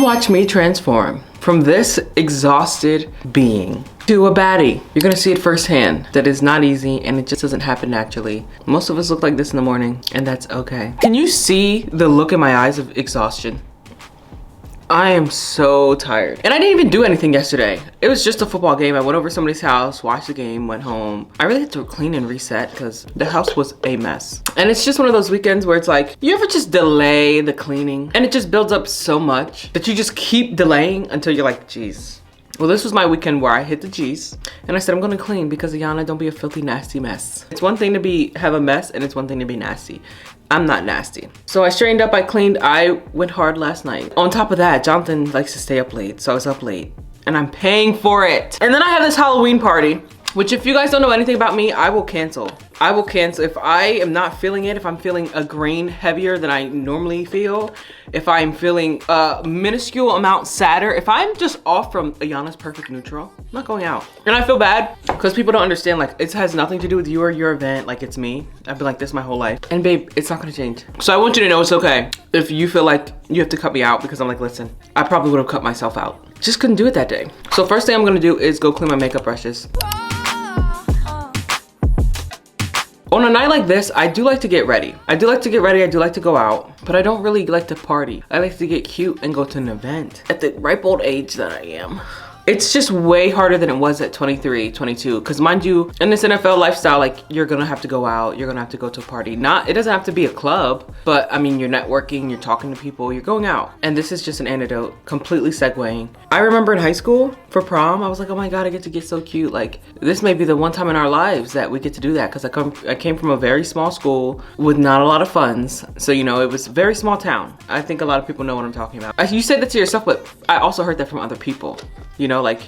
watch me transform from this exhausted being to a baddie. You're gonna see it firsthand. That is not easy and it just doesn't happen naturally. Most of us look like this in the morning and that's okay. Can you see the look in my eyes of exhaustion? I am so tired. And I didn't even do anything yesterday. It was just a football game. I went over to somebody's house, watched the game, went home. I really had to clean and reset because the house was a mess. And it's just one of those weekends where it's like, you ever just delay the cleaning and it just builds up so much that you just keep delaying until you're like, geez. Well, this was my weekend where I hit the G's and I said, I'm gonna clean because Ayana, don't be a filthy, nasty mess. It's one thing to have a mess and it's one thing to be nasty. I'm not nasty. So I straightened up, I cleaned, I went hard last night. On top of that, Jonathan likes to stay up late, so I was up late and I'm paying for it. And then I have this Halloween party, which if you guys don't know anything about me, I will cancel. I will cancel if I am not feeling it, if I'm feeling a grain heavier than I normally feel, if I'm feeling a minuscule amount sadder, if I'm just off from Ayana's perfect neutral, I'm not going out. And I feel bad because people don't understand, like, it has nothing to do with you or your event, like it's me. I've been like this my whole life. And babe, it's not gonna change. So I want you to know it's okay if you feel like you have to cut me out because I'm like, listen, I probably would have cut myself out. Just couldn't do it that day. So first thing I'm gonna do is go clean my makeup brushes. On a night like this, I do like to get ready. I do like to get ready, I do like to go out, but I don't really like to party. I like to get cute and go to an event. At the ripe old age that I am. It's just way harder than it was at 23, 22. Cause mind you, in this NFL lifestyle, like you're gonna have to go out, you're gonna have to go to a party. It doesn't have to be a club, but I mean, you're networking, you're talking to people, you're going out. And this is just an antidote, completely segueing. I remember in high school for prom, I was like, oh my God, I get to get so cute. Like this may be the one time in our lives that we get to do that. Cause I came from a very small school with not a lot of funds. So, you know, it was a very small town. I think a lot of people know what I'm talking about. You say that to yourself, but I also heard that from other people. You know, like,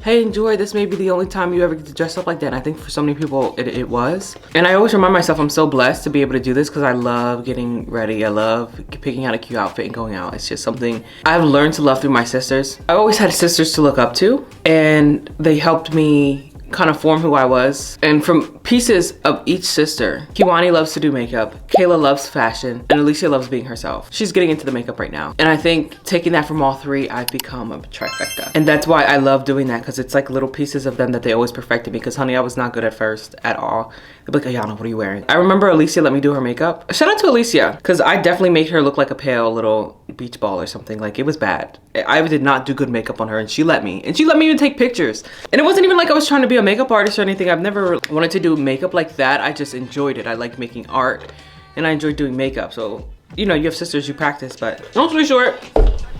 hey, enjoy, this may be the only time you ever get to dress up like that. And I think for so many people, it was. And I always remind myself I'm so blessed to be able to do this because I love getting ready. I love picking out a cute outfit and going out. It's just something I've learned to love through my sisters. I always had sisters to look up to and they helped me kind of form who I was. And from pieces of each sister, Kiwani loves to do makeup, Kayla loves fashion, and Alicia loves being herself. She's getting into the makeup right now. And I think taking that from all three, I've become a trifecta. And that's why I love doing that because it's like little pieces of them that they always perfected me because honey, I was not good at first at all. They'd be like, Ayana, what are you wearing? I remember Alicia let me do her makeup. Shout out to Alicia because I definitely made her look like a pale little beach ball or something. Like it was bad. I did not do good makeup on her and she let me. And she let me even take pictures. And it wasn't even like I was trying to be a makeup artist or anything. I've never wanted to do makeup like that. I just enjoyed it. I liked making art and I enjoyed doing makeup. So, you know, you have sisters, you practice, but long story short,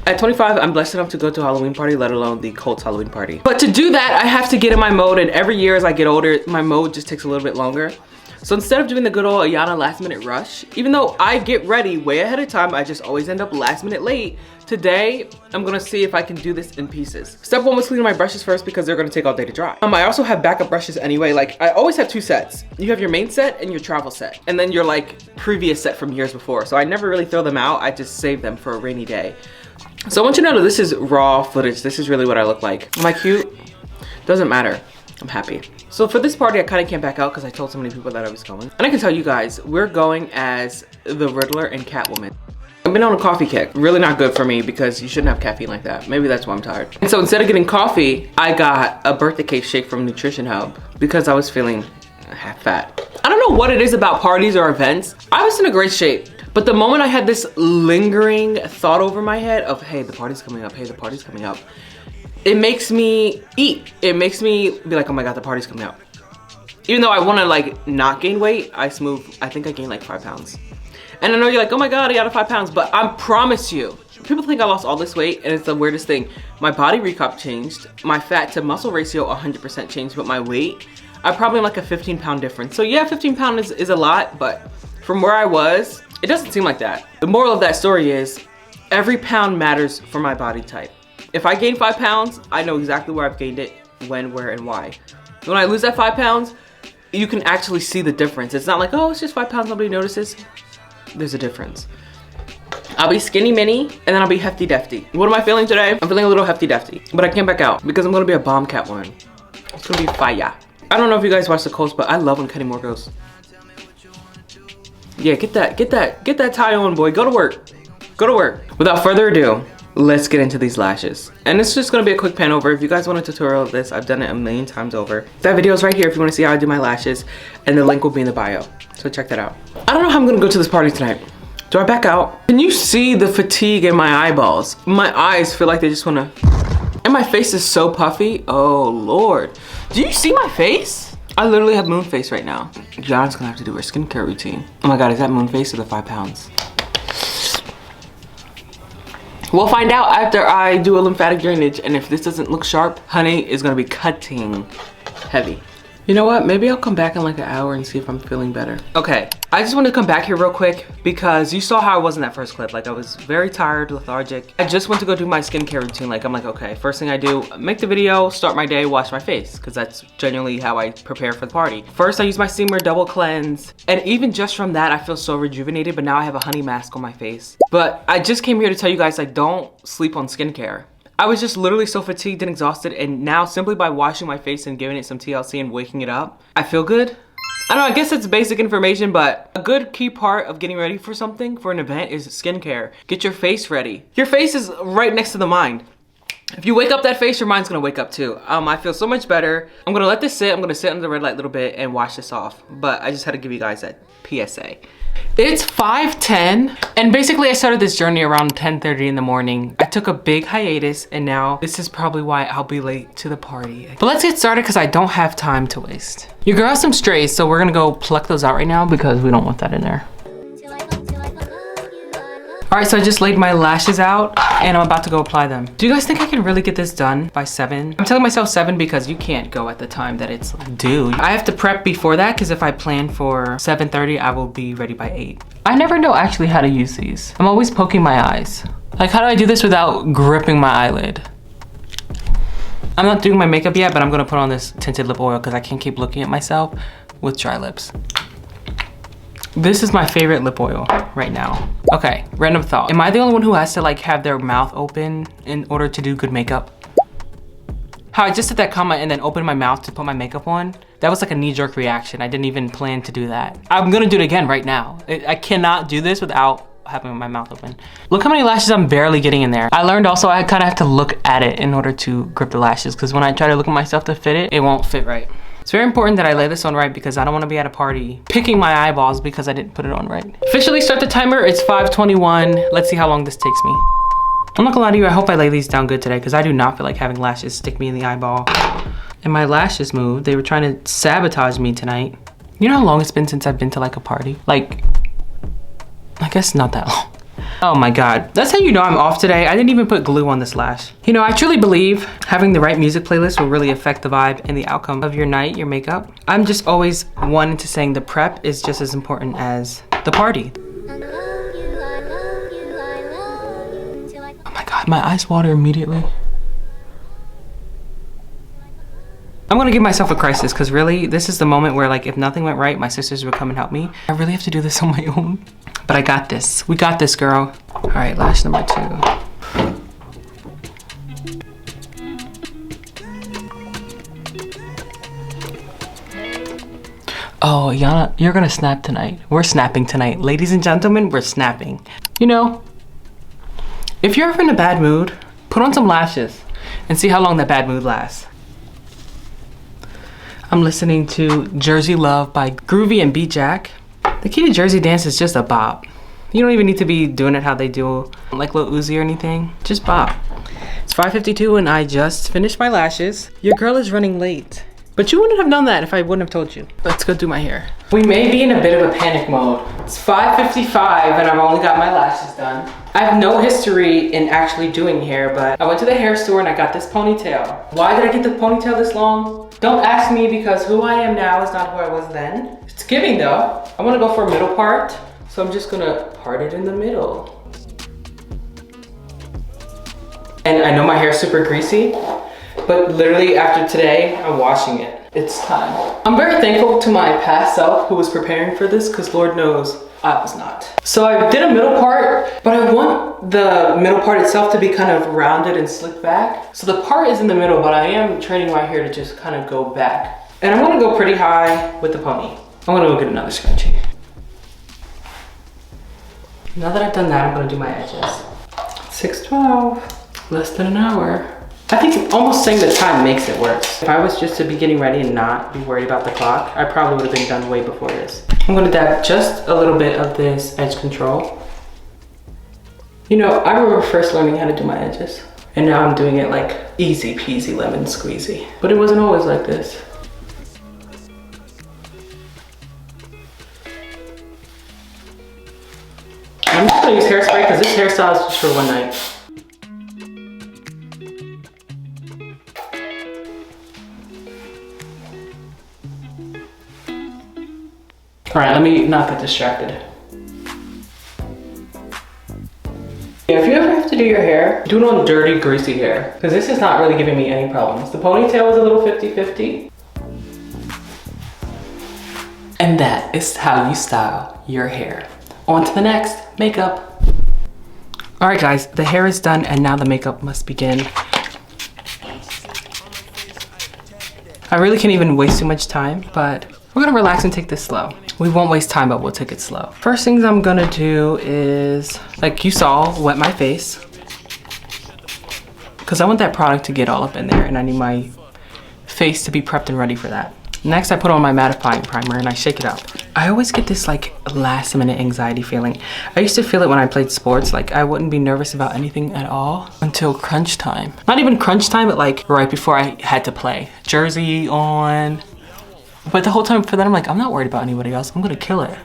at 25, I'm blessed enough to go to a Halloween party, let alone the 𝐀𝐡 Halloween party. But to do that, I have to get in my mode and every year as I get older, my mode just takes a little bit longer. So instead of doing the good old Ayana last minute rush, even though I get ready way ahead of time, I just always end up last minute late. Today, I'm gonna see if I can do this in pieces. Step one was cleaning my brushes first because they're gonna take all day to dry. I also have backup brushes anyway. Like I always have two sets. You have your main set and your travel set. And then your like previous set from years before. So I never really throw them out. I just save them for a rainy day. So I want you to know that this is raw footage. This is really what I look like. Am I cute? Doesn't matter. I'm happy. So for this party, I kind of came back out because I told so many people that I was going. And I can tell you guys, we're going as the Riddler and Catwoman. I've been on a coffee kick. Really not good for me because you shouldn't have caffeine like that. Maybe that's why I'm tired. And so instead of getting coffee, I got a birthday cake shake from Nutrition Hub because I was feeling half fat. I don't know what it is about parties or events. I was in a great shape. But the moment I had this lingering thought over my head of, hey, the party's coming up, hey, the party's coming up, it makes me eat. It makes me be like, oh my God, the party's coming up. Even though I wanna like not gain weight, I think I gained like 5 pounds. And I know you're like, oh my God, I got 5 pounds, but I promise you, people think I lost all this weight and it's the weirdest thing. My body recomp changed, my fat to muscle ratio 100% changed, but my weight, I probably am like a 15-pound difference. So yeah, 15 pounds is a lot, but from where I was, it doesn't seem like that. The moral of that story is every pound matters for my body type. If I gain 5 pounds, I know exactly where I've gained it, when, where, and why. When I lose that 5 pounds, you can actually see the difference. It's not like, oh, it's just 5 pounds, nobody notices. There's a difference. I'll be skinny mini, and then I'll be hefty defty. What am I feeling today? I'm feeling a little hefty defty, but I came back out because I'm gonna be a bomb Catwoman. It's gonna be fire. I don't know if you guys watch the 𝐀𝐡, but I love when Kenny Moore goes. Yeah, get that tie on, boy. Go to work. Go to work. Without further ado, let's get into these lashes. And it's just gonna be a quick pan over. If you guys want a tutorial of this, I've done it a million times over. That video is right here if you wanna see how I do my lashes, and the link will be in the bio. So check that out. I don't know how I'm gonna go to this party tonight. Do I back out? Can you see the fatigue in my eyeballs? My eyes feel like they just wanna, and my face is so puffy. Oh Lord. Do you see my face? I literally have moon face right now. John's gonna have to do her skincare routine. Oh my God, is that moon face or the 5 pounds? We'll find out after I do a lymphatic drainage, and if this doesn't look sharp, honey is gonna be cutting heavy. You know what? Maybe I'll come back in like an hour and see if I'm feeling better. Okay, I just want to come back here real quick because you saw how I was in that first clip. Like I was very tired, lethargic. I just went to go do my skincare routine. Like I'm like, okay, first thing I do, make the video, start my day, wash my face, because that's genuinely how I prepare for the party. First, I use my steamer, double cleanse, and even just from that, I feel so rejuvenated, but now I have a honey mask on my face. But I just came here to tell you guys, like, don't sleep on skincare. I was just literally so fatigued and exhausted, and now simply by washing my face and giving it some TLC and waking it up, I feel good. I don't know, I guess it's basic information, but a good key part of getting ready for something, for an event, is skincare. Get your face ready. Your face is right next to the mind. If you wake up that face, your mind's gonna wake up too. I feel so much better. I'm gonna let this sit. I'm gonna sit under the red light a little bit and wash this off. But I just had to give you guys that PSA. It's 5:10, and basically I started this journey around 10:30 in the morning. I took a big hiatus, and now this is probably why I'll be late to the party. But let's get started because I don't have time to waste. Your girl has some strays, so we're gonna go pluck those out right now because we don't want that in there. All right, so I just laid my lashes out and I'm about to go apply them. Do you guys think I can really get this done by 7? I'm telling myself 7 because you can't go at the time that it's due. I have to prep before that because if I plan for 7:30, I will be ready by 8. I never know actually how to use these. I'm always poking my eyes. Like, how do I do this without gripping my eyelid? I'm not doing my makeup yet, but I'm gonna put on this tinted lip oil because I can't keep looking at myself with dry lips. This is my favorite lip oil right now. Okay, random thought. Am I the only one who has to like have their mouth open in order to do good makeup? How I just did that comment and then opened my mouth to put my makeup on. That was like a knee-jerk reaction. I didn't even plan to do that. I'm gonna do it again right now. I cannot do this without having my mouth open. Look how many lashes I'm barely getting in there. I learned also I kind of have to look at it in order to grip the lashes because when I try to look at myself to fit it, it won't fit right. It's very important that I lay this on right because I don't want to be at a party picking my eyeballs because I didn't put it on right. Officially start the timer. It's 5:21. Let's see how long this takes me. I'm not gonna lie to you, I hope I lay these down good today because I do not feel like having lashes stick me in the eyeball. And my lashes moved. They were trying to sabotage me tonight. You know how long it's been since I've been to like a party? Like, I guess not that long. Oh my God, that's how you know I'm off today. I didn't even put glue on this lash. You know, I truly believe having the right music playlist will really affect the vibe and the outcome of your night, your makeup. I'm just always one into saying the prep is just as important as the party. Oh my God, my eyes water immediately. I'm gonna give myself a crisis because really, this is the moment where like if nothing went right, my sisters would come and help me. I really have to do this on my own. But I got this. We got this, girl. All right, lash number 2. Oh, Yana, you're gonna snap tonight. We're snapping tonight. Ladies and gentlemen, we're snapping. You know, if you're ever in a bad mood, put on some lashes and see how long that bad mood lasts. I'm listening to Jersey Love by Groovy and Beat Jack. The key to Jersey dance is just a bop. You don't even need to be doing it how they do like Lil Uzi or anything. Just bop. It's 5:52 and I just finished my lashes. Your girl is running late. But you wouldn't have known that if I wouldn't have told you. Let's go do my hair. We may be in a bit of a panic mode. It's 5:55 and I've only got my lashes done. I have no history in actually doing hair, but I went to the hair store and I got this ponytail. Why did I get the ponytail this long? Don't ask me because who I am now is not who I was then. It's giving though. I want to go for a middle part, so I'm just gonna part it in the middle. And I know my hair is super greasy, but literally after today, I'm washing it. It's time. I'm very thankful to my past self who was preparing for this because Lord knows I was not. So I did a middle part, but I want the middle part itself to be kind of rounded and slicked back. So the part is in the middle, but I am training my hair to just kind of go back. And I'm gonna go pretty high with the pony. I'm gonna go get another scrunchie. Now that I've done that, I'm gonna do my edges. Let's 6:12, less than an hour. I think almost saying the time makes it worse. If I was just to be getting ready and not be worried about the clock, I probably would have been done way before this. I'm gonna dab just a little bit of this edge control. You know, I remember first learning how to do my edges, and now I'm doing it like easy peasy lemon squeezy. But it wasn't always like this. I'm just gonna use hairspray because this hairstyle is just for one night. All right, let me not get distracted. Yeah, if you ever have to do your hair, do it on dirty, greasy hair, because this is not really giving me any problems. The ponytail is a little 50-50. And that is how you style your hair. On to the next, makeup. All right, guys, the hair is done and now the makeup must begin. I really can't even waste too much time, but we're gonna relax and take this slow. We won't waste time, but we'll take it slow. First things I'm gonna do is, like you saw, wet my face. Because I want that product to get all up in there and I need my face to be prepped and ready for that. Next, I put on my mattifying primer and I shake it up. I always get this like last minute anxiety feeling. I used to feel it when I played sports, like I wouldn't be nervous about anything at all until crunch time. Not even crunch time, but like right before I had to play. Jersey on. But the whole time for that, I'm like, I'm not worried about anybody else. I'm gonna kill it.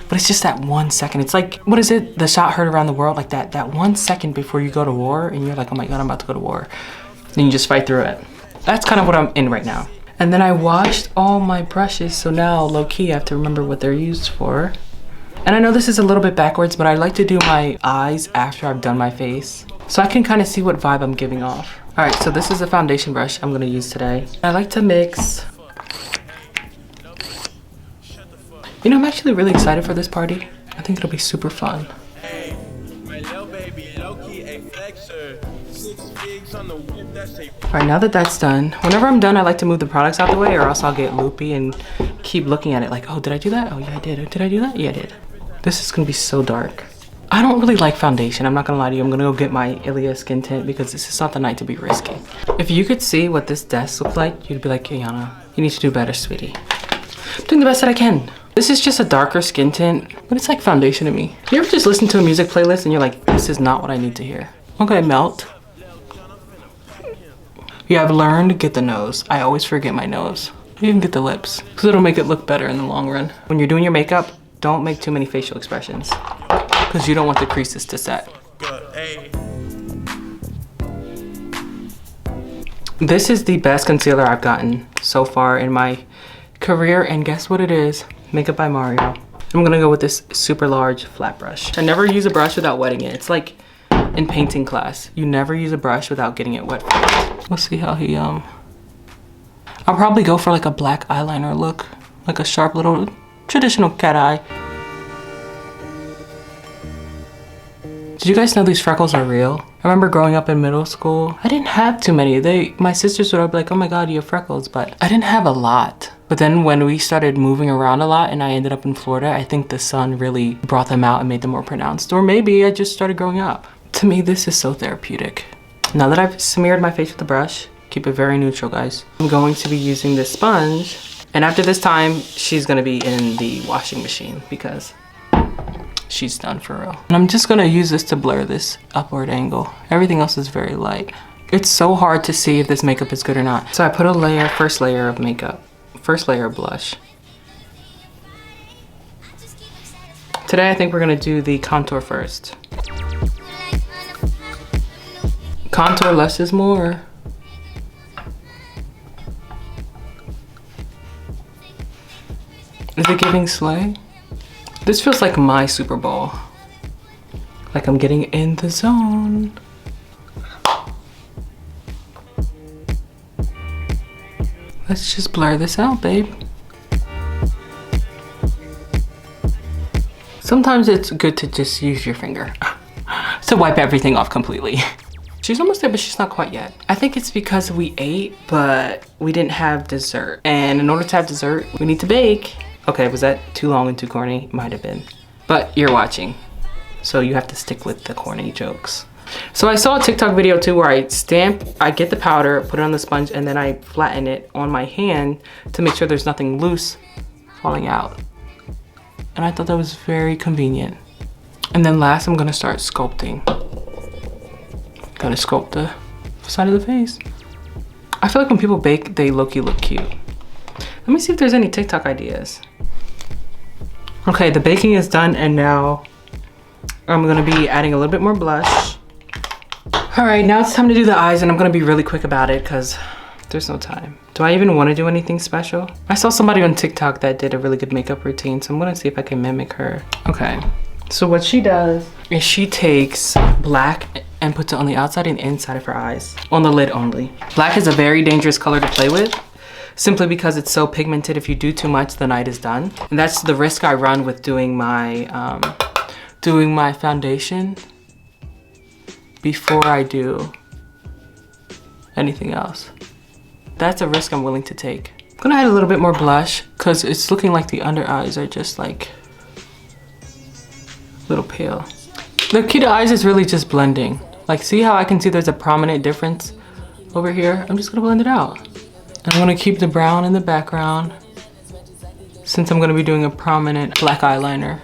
But it's just that 1 second. It's like, what is it? The shot heard around the world, like that 1 second before you go to war and you're like, oh my God, I'm about to go to war. Then you just fight through it. That's kind of what I'm in right now. And then I washed all my brushes. So now low key, I have to remember what they're used for. And I know this is a little bit backwards, but I like to do my eyes after I've done my face. So I can kind of see what vibe I'm giving off. All right, so this is a foundation brush I'm gonna use today. I like to mix. You know, I'm actually really excited for this party. I think it'll be super fun. Hey, my little baby, low-key a flexer. 6 figs on the whip, that's a... All right, now that that's done, whenever I'm done, I like to move the products out the way or else I'll get loopy and keep looking at it like, oh, did I do that? Oh yeah, I did. Did I do that? Yeah, I did. This is gonna be so dark. I don't really like foundation. I'm not gonna lie to you. I'm gonna go get my 𝐤𝐤𝐤 skin tint because this is not the night to be risky. If you could see what this desk looked like, you'd be like, Ayana, you need to do better, sweetie. I'm doing the best that I can. This is just a darker skin tint, but it's like foundation to me. You ever just listen to a music playlist and you're like, this is not what I need to hear? Okay, melt. Yeah, I've learned to get the nose. I always forget my nose. Even get the lips, because it'll make it look better in the long run. When you're doing your makeup, don't make too many facial expressions, because you don't want the creases to set. This is the best concealer I've gotten so far in my career, and guess what it is? Makeup by Mario. I'm gonna go with this super large flat brush. I never use a brush without wetting it. It's like in painting class. You never use a brush without getting it wet first. We'll see how he, I'll probably go for like a black eyeliner look. Like a sharp little traditional cat eye. Did you guys know these freckles are real? I remember growing up in middle school, I didn't have too many. My sisters would be like, oh my God, you have freckles, but I didn't have a lot. But then when we started moving around a lot and I ended up in Florida, I think the sun really brought them out and made them more pronounced. Or maybe I just started growing up. To me, this is so therapeutic. Now that I've smeared my face with the brush, keep it very neutral, guys. I'm going to be using this sponge. And after this time, she's gonna be in the washing machine because she's done for real. And I'm just gonna use this to blur this upward angle. Everything else is very light. It's so hard to see if this makeup is good or not. So I put a first layer of makeup. First layer of blush. Today I think we're gonna do the contour first. Contour less is more. Is it giving slay? This feels like my Super Bowl. Like I'm getting in the zone. Let's just blur this out, babe. Sometimes it's good to just use your finger to wipe everything off completely. She's almost there, but she's not quite yet. I think it's because we ate, but we didn't have dessert. And in order to have dessert, we need to bake. Okay, was that too long and too corny? Might have been. But you're watching, so you have to stick with the corny jokes. So I saw a TikTok video too where I get the powder, put it on the sponge, and then I flatten it on my hand to make sure there's nothing loose falling out. And I thought that was very convenient. And then last, I'm gonna start sculpting. Gotta sculpt the side of the face. I feel like when people bake, they low-key look cute. Let me see if there's any TikTok ideas. Okay, the baking is done, and now I'm gonna be adding a little bit more blush. All right, now it's time to do the eyes, and I'm gonna be really quick about it because there's no time. Do I even wanna do anything special? I saw somebody on TikTok that did a really good makeup routine, so I'm gonna see if I can mimic her. Okay, so what she does is she takes black and puts it on the outside and inside of her eyes, on the lid only. Black is a very dangerous color to play with, simply because it's so pigmented. If you do too much, the night is done. And that's the risk I run with doing my foundation before I do anything else. That's a risk I'm willing to take. I'm gonna add a little bit more blush because it's looking like the under eyes are just like a little pale. The key to eyes is really just blending. Like, see how I can see there's a prominent difference over here? I'm just gonna blend it out. And I'm gonna keep the brown in the background since I'm gonna be doing a prominent black eyeliner.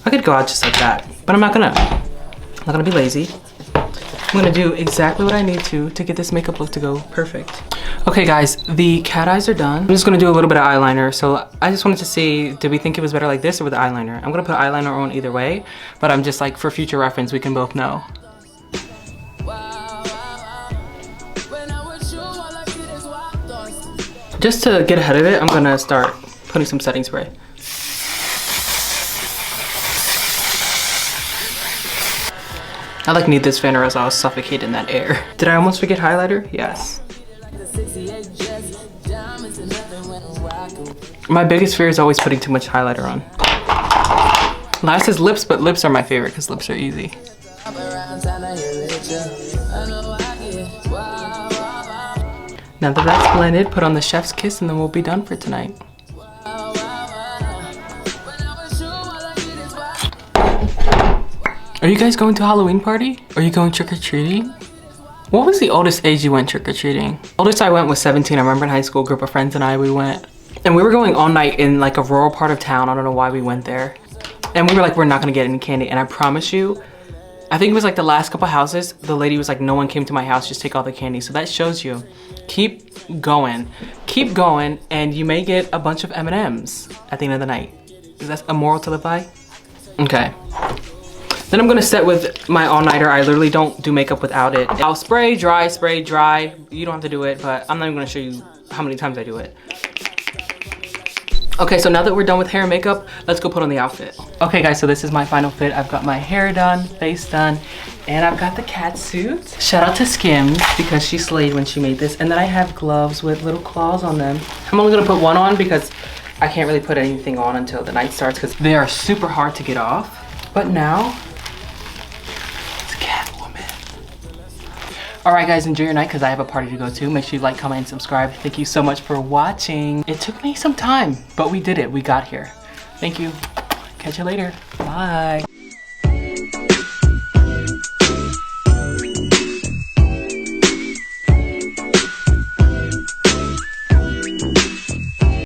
I could go out just like that, but I'm not gonna be lazy. I'm gonna do exactly what I need to get this makeup look to go perfect. Okay guys, the cat eyes are done. I'm just gonna do a little bit of eyeliner. So I just wanted to see, did we think it was better like this or with eyeliner? I'm gonna put eyeliner on either way, but I'm just like, for future reference, we can both know. Just to get ahead of it, I'm gonna start putting some setting spray. I like need this fan or else I'll suffocate in that air. Did I almost forget highlighter? Yes. My biggest fear is always putting too much highlighter on. Last is lips, but lips are my favorite because lips are easy. Now that that's blended, put on the chef's kiss and then we'll be done for tonight. Are you guys going to a Halloween party? Are you going trick-or-treating? What was the oldest age you went trick-or-treating? Oldest I went was 17. I remember in high school, a group of friends and I, we went. And we were going all night in like a rural part of town. I don't know why we went there. And we were like, we're not gonna get any candy. And I promise you, I think it was like the last couple houses, the lady was like, no one came to my house, just take all the candy. So that shows you, keep going, and you may get a bunch of M&Ms at the end of the night. Is that a moral to live by? Okay. Then I'm gonna set with my all-nighter. I literally don't do makeup without it. I'll spray, dry. You don't have to do it, but I'm not even gonna show you how many times I do it. Okay, so now that we're done with hair and makeup, let's go put on the outfit. Okay guys, so this is my final fit. I've got my hair done, face done, and I've got the cat suit. Shout out to Skims because she slayed when she made this. And then I have gloves with little claws on them. I'm only gonna put one on because I can't really put anything on until the night starts because they are super hard to get off. But now, it's Catwoman. All right guys, enjoy your night because I have a party to go to. Make sure you like, comment, and subscribe. Thank you so much for watching. It took me some time, but we did it. We got here. Thank you. Catch you later. Bye.